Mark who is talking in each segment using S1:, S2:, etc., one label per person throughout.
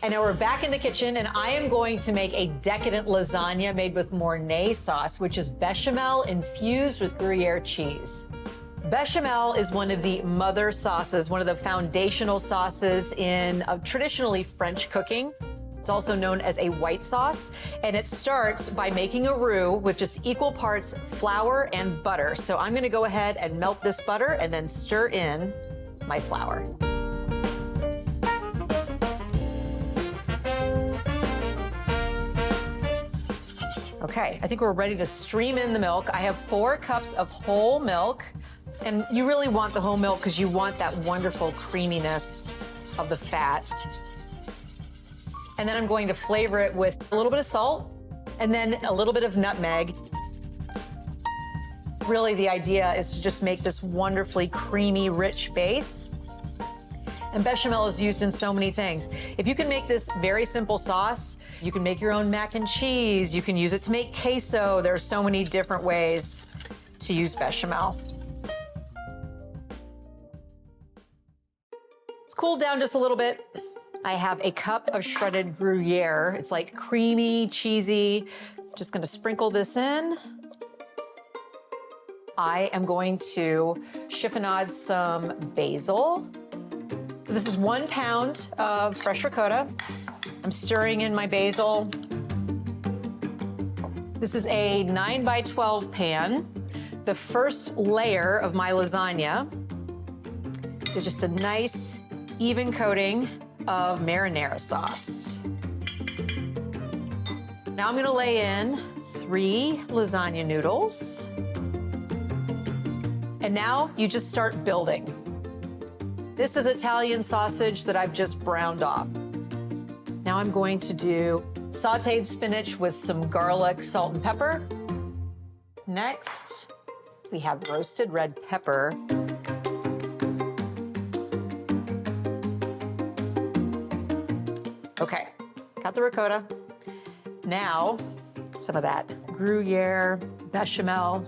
S1: And now we're back in the kitchen, and I am going to make a decadent lasagna made with Mornay sauce, which is bechamel infused with gruyere cheese. Bechamel is one of the mother sauces, one of the foundational sauces in traditionally French cooking. It's also known as a white sauce, and it starts by making a roux with just equal parts flour and butter. So I'm gonna go ahead and melt this butter and then stir in my flour. Okay, I think we're ready to stream in the milk. I have 4 cups of whole milk, and you really want the whole milk because you want that wonderful creaminess of the fat. And then I'm going to flavor it with a little bit of salt and then a little bit of nutmeg. Really, the idea is to just make this wonderfully creamy, rich base. And bechamel is used in so many things. If you can make this very simple sauce, you can make your own mac and cheese. You can use it to make queso. There are so many different ways to use bechamel. It's cooled down just a little bit. I have a cup of shredded gruyere. It's like creamy, cheesy. Just gonna sprinkle this in. I am going to chiffonade some basil. This is 1 pound of fresh ricotta. I'm stirring in my basil. This is a 9 by 12 pan. The first layer of my lasagna is just a nice, even coating of marinara sauce. Now I'm gonna lay in 3 lasagna noodles. And now you just start building. This is Italian sausage that I've just browned off. Now I'm going to do sauteed spinach with some garlic, salt, and pepper. Next, we have roasted red pepper. Okay, got the ricotta. Now, some of that gruyere, bechamel.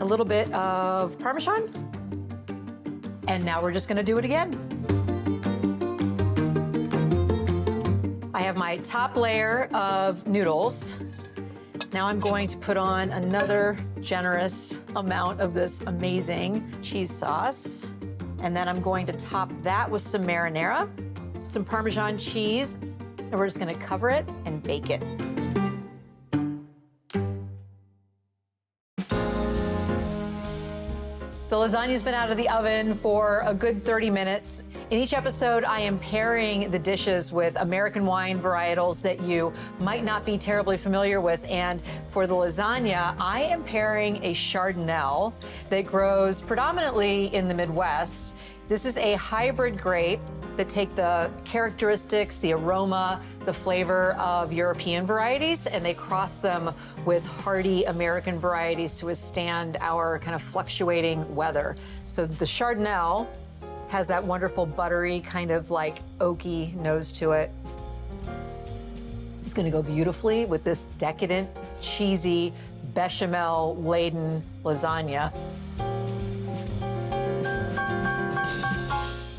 S1: A little bit of Parmesan. And now we're just gonna do it again. I have my top layer of noodles. Now I'm going to put on another generous amount of this amazing cheese sauce. And then I'm going to top that with some marinara, some Parmesan cheese, and we're just gonna cover it and bake it. The lasagna's been out of the oven for a good 30 minutes. In each episode, I am pairing the dishes with American wine varietals that you might not be terribly familiar with. And for the lasagna, I am pairing a Chardonnay that grows predominantly in the Midwest. This is a hybrid grape that take the characteristics, the aroma, the flavor of European varieties, and they cross them with hardy American varieties to withstand our kind of fluctuating weather. So the Chardonnay has that wonderful buttery, kind of like oaky nose to it. It's gonna go beautifully with this decadent, cheesy, bechamel-laden lasagna.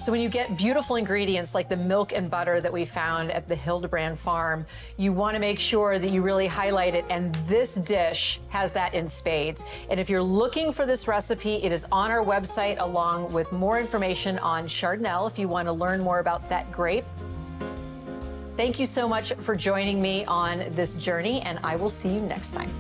S1: So when you get beautiful ingredients like the milk and butter that we found at the Hildebrand farm, you want to make sure that you really highlight it, and this dish has that in spades. And if you're looking for this recipe, it is on our website along with more information on Chardonnay if you want to learn more about that grape. Thank you so much for joining me on this journey, and I will see you next time.